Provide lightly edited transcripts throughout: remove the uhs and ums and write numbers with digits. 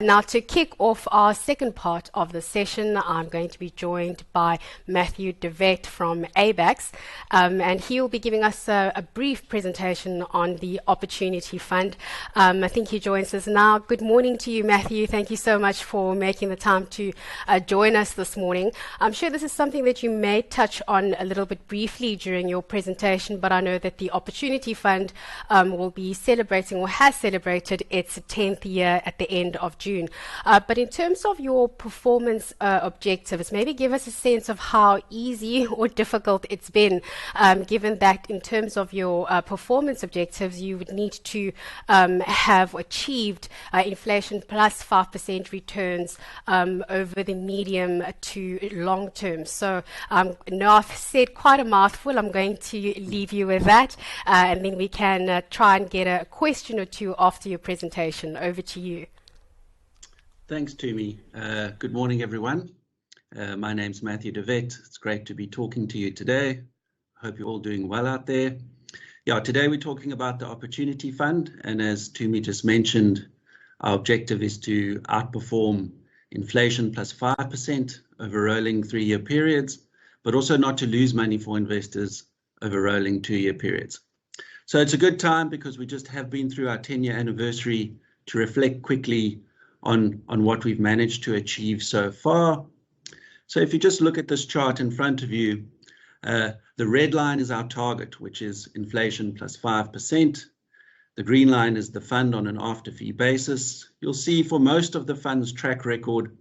Now, to kick off our second part of the session, I'm going to be joined by Matthew DeVet from Abax, and he will be giving us a brief presentation on the Opportunity Fund. I think he joins us now. Good morning to you, Matthew. Thank you so much for making the time to join us this morning. I'm sure this is something that you may touch on a little bit briefly during your presentation, but I know that the Opportunity Fund will be celebrating or has celebrated its 10th year at the end of June. But in terms of your performance objectives, maybe give us a sense of how easy or difficult it's been, given that in terms of your performance objectives, you would need to have achieved inflation plus 5% returns over the medium to long term. So now I've said quite a mouthful. I'm going to leave you with that, and then we can try and get a question or two after your presentation. Over to you. Thanks, Tumi. Good morning, everyone. My name's Matthew DeVet. It's great to be talking to you today. Hope you're all doing well out there. Yeah, today we're talking about the Opportunity Fund, and as Tumi just mentioned, our objective is to outperform inflation plus 5% over rolling 3-year periods, but also not to lose money for investors over rolling 2-year periods. So it's a good time because we just have been through our 10-year anniversary to reflect quickly on what we've managed to achieve so far. So if you just look at this chart in front of you, the red line is our target, which is inflation plus 5%. The green line is the fund on an after-fee basis. You'll see for most of the fund's track record,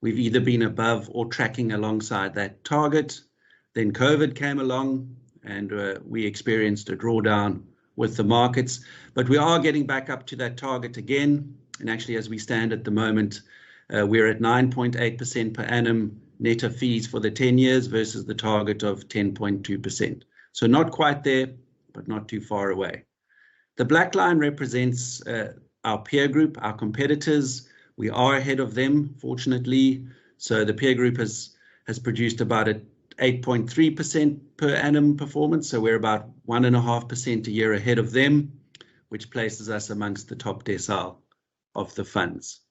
we've either been above or tracking alongside that target. Then COVID came along and we experienced a drawdown with the markets, but we are getting back up to that target again. And actually, as we stand at the moment, we're at 9.8% per annum net of fees for the 10 years versus the target of 10.2%. So not quite there, but not too far away. The black line represents our peer group, our competitors. We are ahead of them, fortunately. So the peer group has produced about a 8.3% per annum performance. So we're about 1.5% a year ahead of them, which places us amongst the top decile of the funds.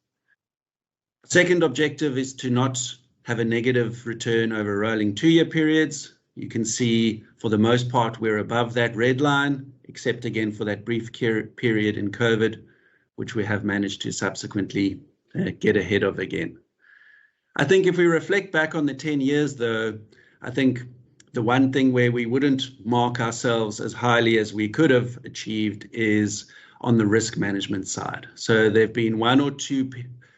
Second objective is to not have a negative return over rolling 2-year periods. You can see for the most part we're above that red line, except again for that brief period in COVID, which we have managed to subsequently get ahead of again. I think if we reflect back on the 10 years though, I think the one thing where we wouldn't mark ourselves as highly as we could have achieved is on the risk management side. So there have been 1 or 2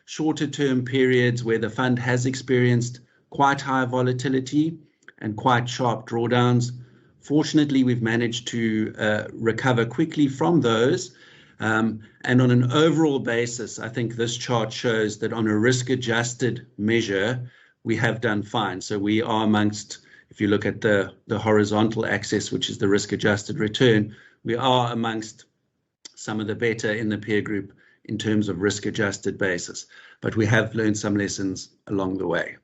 shorter term periods where the fund has experienced quite high volatility and quite sharp drawdowns. Fortunately, we've managed to recover quickly from those. And on an overall basis, I think this chart shows that on a risk adjusted measure, we have done fine. So we are amongst, if you look at the horizontal axis, which is the risk adjusted return, we are amongst some of the better in the peer group in terms of risk adjusted basis, but we have learned some lessons along the way.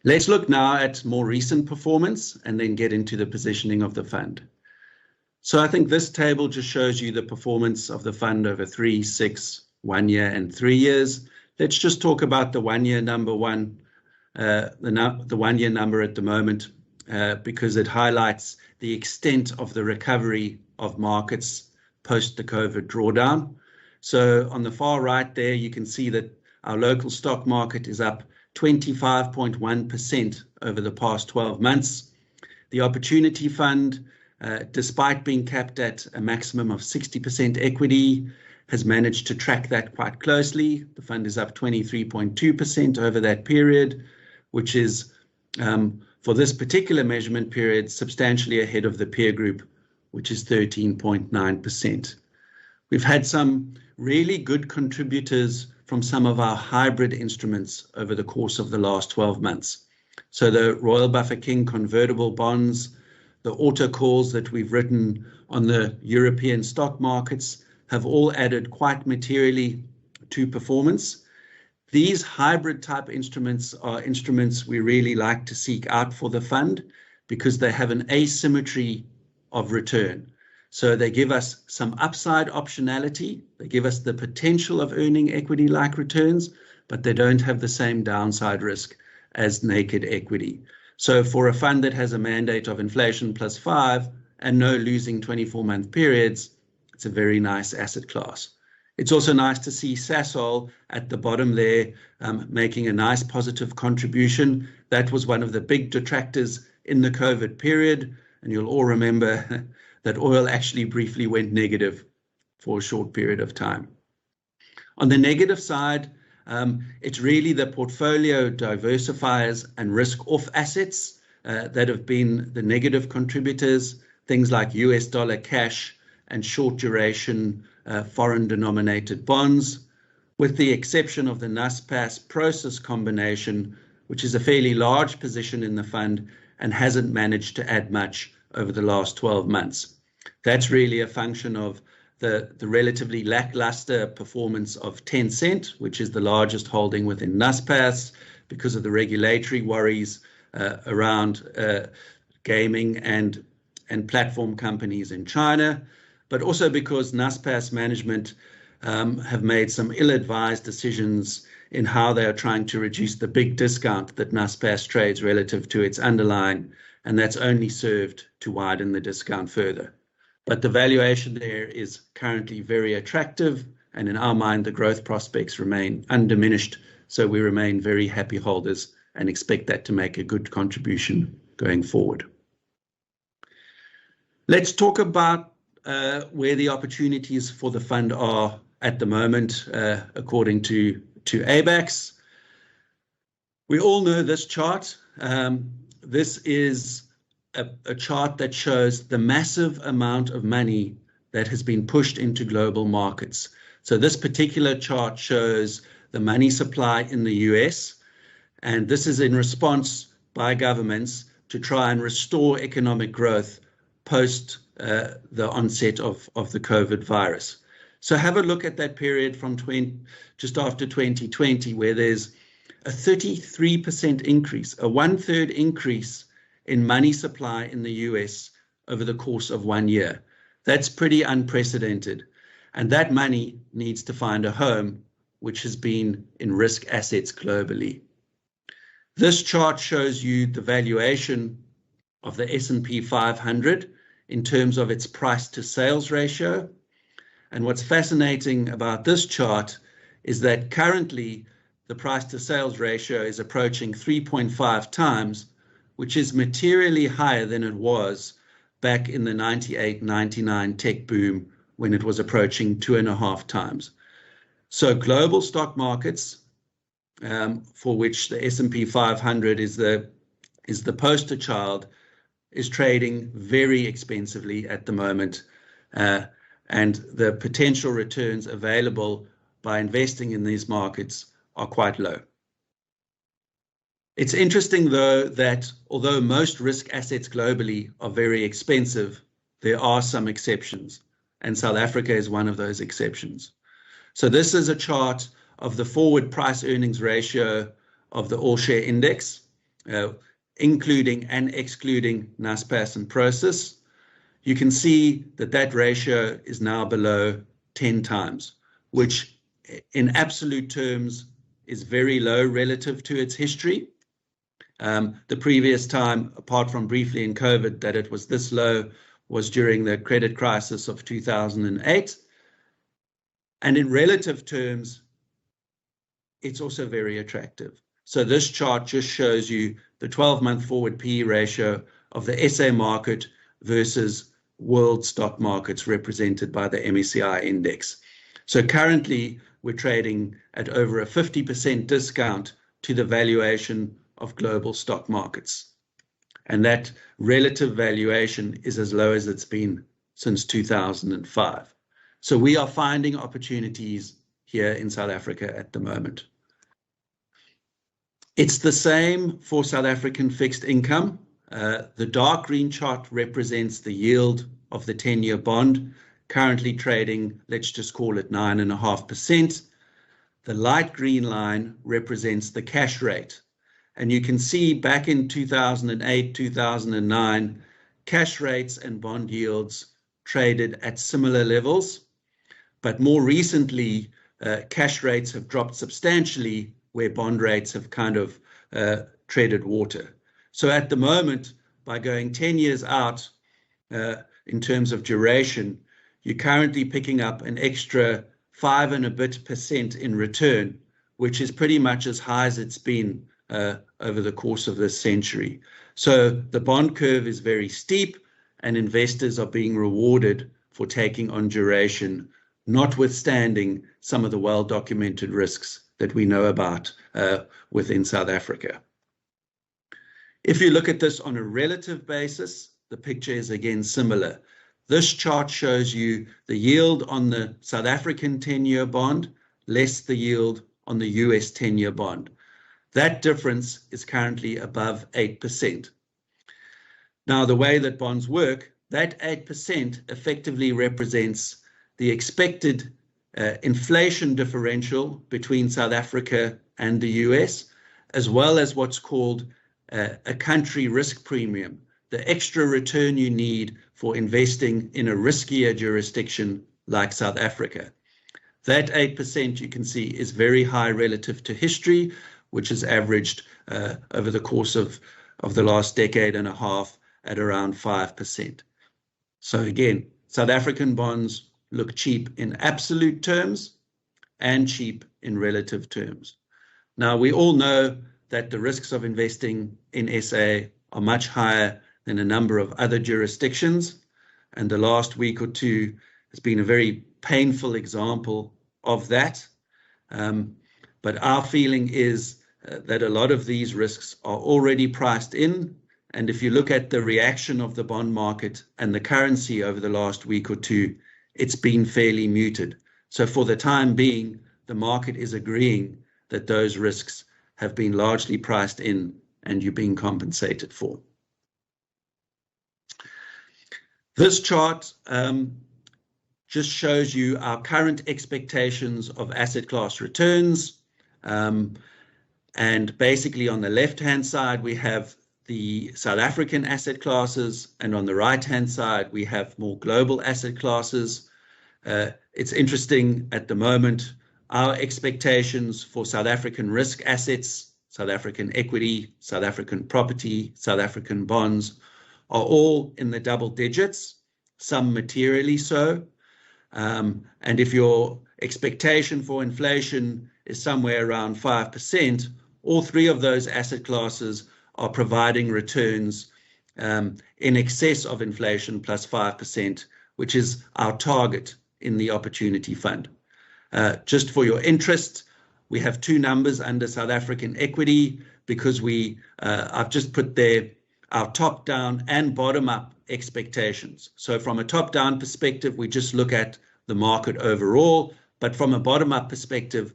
Let's look now at more recent performance and then get into the positioning of the fund. So I think this table just shows you the performance of the fund over 3, 6, 1 year and 3 years. Let's just talk about the 1 year number the 1 year number at the moment, because it highlights the extent of the recovery of markets post the COVID drawdown. So on the far right there, you can see that our local stock market is up 25.1% over the past 12 months. The Opportunity Fund, despite being capped at a maximum of 60% equity, has managed to track that quite closely. The fund is up 23.2% over that period, which is, for this particular measurement period, substantially ahead of the peer group, which is 13.9%. We've had some really good contributors from some of our hybrid instruments over the course of the last 12 months. So the Royal Bafokeng convertible bonds, the auto calls that we've written on the European stock markets have all added quite materially to performance. These hybrid type instruments are instruments we really like to seek out for the fund because they have an asymmetry of return. So they give us some upside optionality. They give us the potential of earning equity-like returns, but they don't have the same downside risk as naked equity. So for a fund that has a mandate of inflation plus 5 and no losing 24-month periods, it's a very nice asset class. It's also nice to see Sasol at the bottom there making a nice positive contribution. That was one of the big detractors in the COVID period. And you'll all remember that oil actually briefly went negative for a short period of time. On the negative side, it's really the portfolio diversifiers and risk-off assets that have been the negative contributors, things like US dollar cash and short duration foreign denominated bonds, with the exception of the NASPAS process combination, which is a fairly large position in the fund and hasn't managed to add much over the last 12 months. That's really a function of the relatively lackluster performance of Tencent, which is the largest holding within NASPAS, because of the regulatory worries around gaming and platform companies in China, but also because NASPAS management have made some ill-advised decisions in how they are trying to reduce the big discount that NASPAS trades relative to its underlying, and that's only served to widen the discount further. But the valuation there is currently very attractive, and in our mind, the growth prospects remain undiminished, so we remain very happy holders and expect that to make a good contribution going forward. Let's talk about where the opportunities for the fund are at the moment, according to Abax. We all know this chart. This is a chart that shows the massive amount of money that has been pushed into global markets. So this particular chart shows the money supply in the US, and this is in response by governments to try and restore economic growth post the onset of the COVID virus. So have a look at that period from just after 2020, where there's a 33% increase, a 1/3 increase in money supply in the US over the course of 1 year. That's pretty unprecedented. And that money needs to find a home, which has been in risk assets globally. This chart shows you the valuation of the S&P 500 in terms of its price to sales ratio. And what's fascinating about this chart is that currently the price to sales ratio is approaching 3.5 times, which is materially higher than it was back in the 98-99 tech boom, when it was approaching 2.5 times. So global stock markets, for which the S&P 500 is the poster child, is trading very expensively at the moment, and the potential returns available by investing in these markets are quite low. It's interesting, though, that although most risk assets globally are very expensive, there are some exceptions, and South Africa is one of those exceptions. So this is a chart of the forward price earnings ratio of the all-share index, including and excluding NASPAS and Prosus. You can see that that ratio is now below 10 times, which in absolute terms is very low relative to its history. The previous time, apart from briefly in COVID, that it was this low was during the credit crisis of 2008. And in relative terms, it's also very attractive. So this chart just shows you the 12-month forward PE ratio of the SA market versus world stock markets represented by the MSCI index. So currently, we're trading at over a 50% discount to the valuation of global stock markets. And that relative valuation is as low as it's been since 2005. So we are finding opportunities here in South Africa at the moment. It's the same for South African fixed income. The dark green chart represents the yield of the 10-year bond, currently trading, let's just call it 9.5%. The light green line represents the cash rate. And you can see back in 2008, 2009, cash rates and bond yields traded at similar levels, but more recently, cash rates have dropped substantially where bond rates have kind of treaded water. So at the moment, by going 10 years out in terms of duration, you're currently picking up an extra 5 and a bit% in return, which is pretty much as high as it's been over the course of this century. So the bond curve is very steep, and investors are being rewarded for taking on duration, notwithstanding some of the well-documented risks that we know about within South Africa. If you look at this on a relative basis, the picture is again similar. This chart shows you the yield on the South African 10-year bond less the yield on the US 10-year bond. That difference is currently above 8%. Now, the way that bonds work, that 8% effectively represents the expected inflation differential between South Africa and the US, as well as what's called a country risk premium, the extra return you need for investing in a riskier jurisdiction like South Africa. That 8% you can see is very high relative to history, which has averaged over the course of the last decade and a half at around 5%. So again, South African bonds look cheap in absolute terms and cheap in relative terms. Now, we all know that the risks of investing in SA are much higher than a number of other jurisdictions, and the last week or two has been a very painful example of that. But our feeling is that a lot of these risks are already priced in, and if you look at the reaction of the bond market and the currency over the last week or two, it's been fairly muted. So for the time being, the market is agreeing that those risks have been largely priced in and you're being compensated for. This chart just shows you our current expectations of asset class returns. And basically on the left-hand side, we have the South African asset classes, and on the right-hand side, we have more global asset classes. It's interesting at the moment, our expectations for South African risk assets, South African equity, South African property, South African bonds are all in the double digits, some materially so. And if your expectation for inflation is somewhere around 5%, all three of those asset classes are providing returns in excess of inflation plus 5%, which is our target in the Opportunity Fund. Just for your interest, we have two numbers under South African equity because I've just put there our top-down and bottom-up expectations. So from a top-down perspective, we just look at the market overall, but from a bottom-up perspective,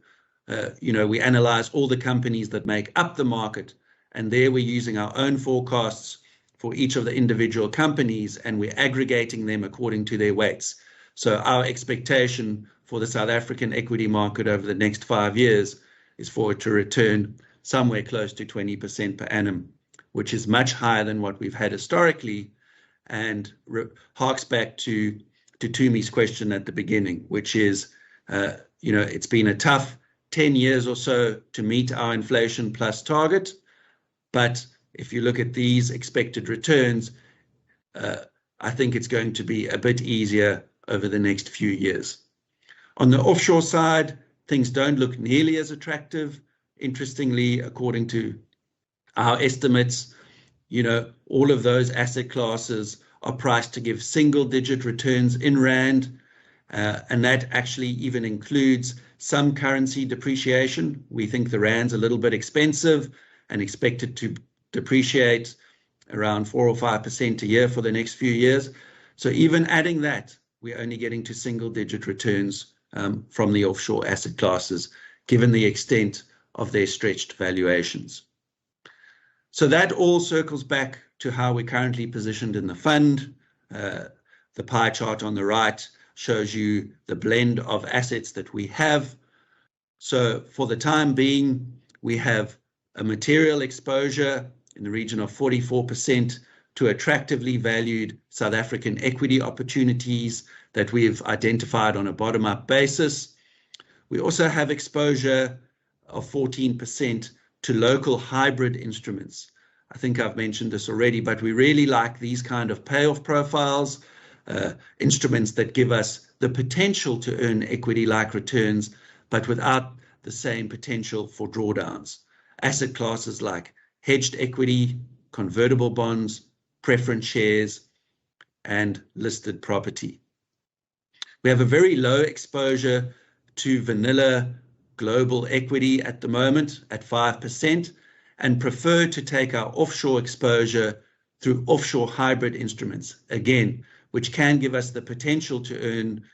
we analyze all the companies that make up the market, and there we're using our own forecasts for each of the individual companies, and we're aggregating them according to their weights. So our expectation for the South African equity market over the next 5 years is for it to return somewhere close to 20% per annum, which is much higher than what we've had historically, and harks back to Tumi's question at the beginning, which is, it's been a tough 10 years or so to meet our inflation plus target. But if you look at these expected returns, I think it's going to be a bit easier over the next few years. On the offshore side, things don't look nearly as attractive. Interestingly, according to our estimates, all of those asset classes are priced to give single-digit returns in Rand, and that actually even includes some currency depreciation. We think the Rand's a little bit expensive and expected to depreciate around 4 or 5% a year for the next few years. So even adding that, we're only getting to single-digit returns from the offshore asset classes, given the extent of their stretched valuations. So that all circles back to how we're currently positioned in the fund. The pie chart on the right shows you the blend of assets that we have. So for the time being, we have a material exposure in the region of 44% to attractively valued South African equity opportunities that we've identified on a bottom-up basis. We also have exposure of 14% to local hybrid instruments. I think I've mentioned this already, but we really like these kind of payoff profiles, instruments that give us the potential to earn equity-like returns, but without the same potential for drawdowns. Asset classes like hedged equity, convertible bonds, preference shares, and listed property. We have a very low exposure to vanilla global equity at the moment at 5%, and prefer to take our offshore exposure through offshore hybrid instruments, again, which can give us the potential to earn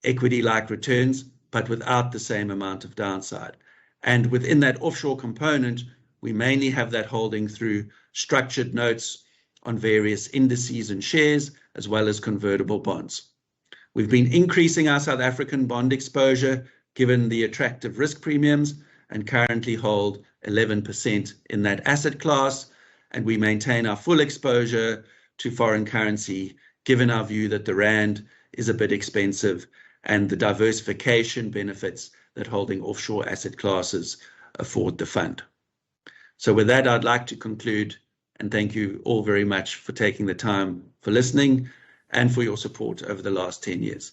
equity-like returns, but without the same amount of downside. And within that offshore component, we mainly have that holding through structured notes on various indices and shares, as well as convertible bonds. We've been increasing our South African bond exposure given the attractive risk premiums, and currently hold 11% in that asset class, and we maintain our full exposure to foreign currency given our view that the rand is a bit expensive and the diversification benefits that holding offshore asset classes afford the fund. So with that, I'd like to conclude and thank you all very much for taking the time for listening and for your support over the last 10 years.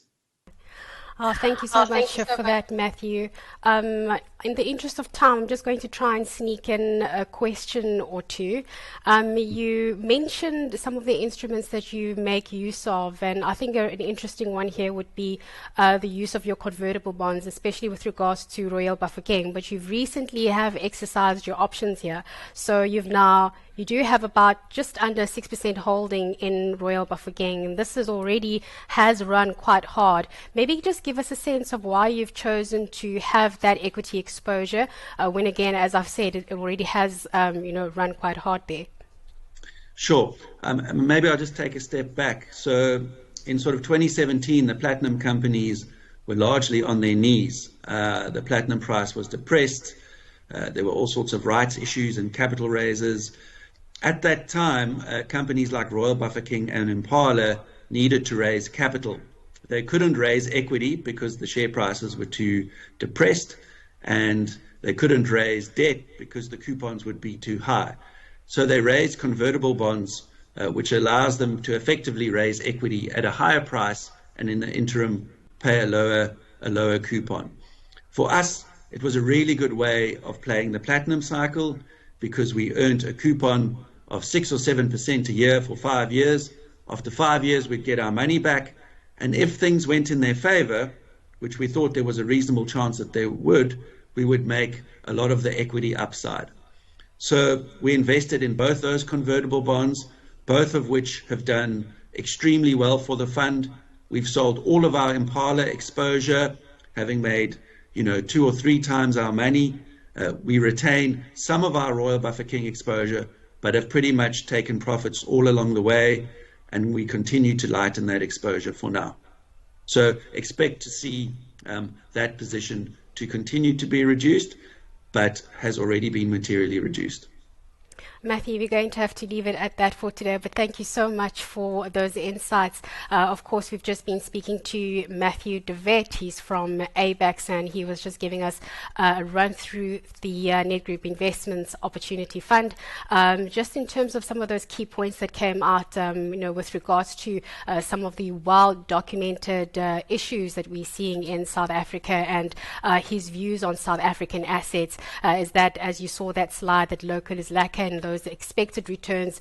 Oh, thank you so much for that, Matthew. In the interest of time, I'm just going to try and sneak in a question or two. You mentioned some of the instruments that you make use of, and I think an interesting one here would be the use of your convertible bonds, especially with regards to Royal Bafokeng. But you've recently have exercised your options here, so you do have about just under 6% holding in Royal Bafokeng, and this has run quite hard. Maybe just give us a sense of why you've chosen to have that equity exposure when, again, as I've said, it already has run quite hard there. Sure. Maybe I'll just take a step back. So in sort of 2017, the platinum companies were largely on their knees. The platinum price was depressed. There were all sorts of rights issues and capital raises. At that time, companies like Royal Bafokeng and Impala needed to raise capital. They couldn't raise equity because the share prices were too depressed, and they couldn't raise debt because the coupons would be too high. So they raised convertible bonds, which allows them to effectively raise equity at a higher price and in the interim pay a lower coupon. For us, it was a really good way of playing the platinum cycle because we earned a coupon of 6 or 7% a year for 5 years. After 5 years, we'd get our money back. And if things went in their favor, which we thought there was a reasonable chance that they would, we would make a lot of the equity upside. So we invested in both those convertible bonds, both of which have done extremely well for the fund. We've sold all of our Impala exposure, having made 2 or 3 times our money. We retain some of our Royal Bafokeng exposure, but have pretty much taken profits all along the way, and we continue to lighten that exposure for now. So expect to see that position to continue to be reduced, but has already been materially reduced. Matthew, we're going to have to leave it at that for today, but thank you so much for those insights. Of course, we've just been speaking to Matthew de Wet. He's from Abax, and he was just giving us a run through the Nedgroup Investments Opportunity Fund. Just in terms of some of those key points that came out, with regards to some of the well-documented issues that we're seeing in South Africa, and his views on South African assets, is that, as you saw that slide, that local is lacquer, and those expected returns,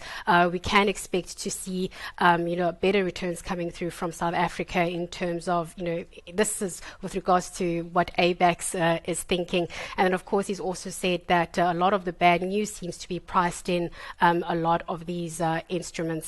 we can expect to see, better returns coming through from South Africa in terms of, this is with regards to what Abax is thinking. And of course, he's also said that a lot of the bad news seems to be priced in a lot of these instruments.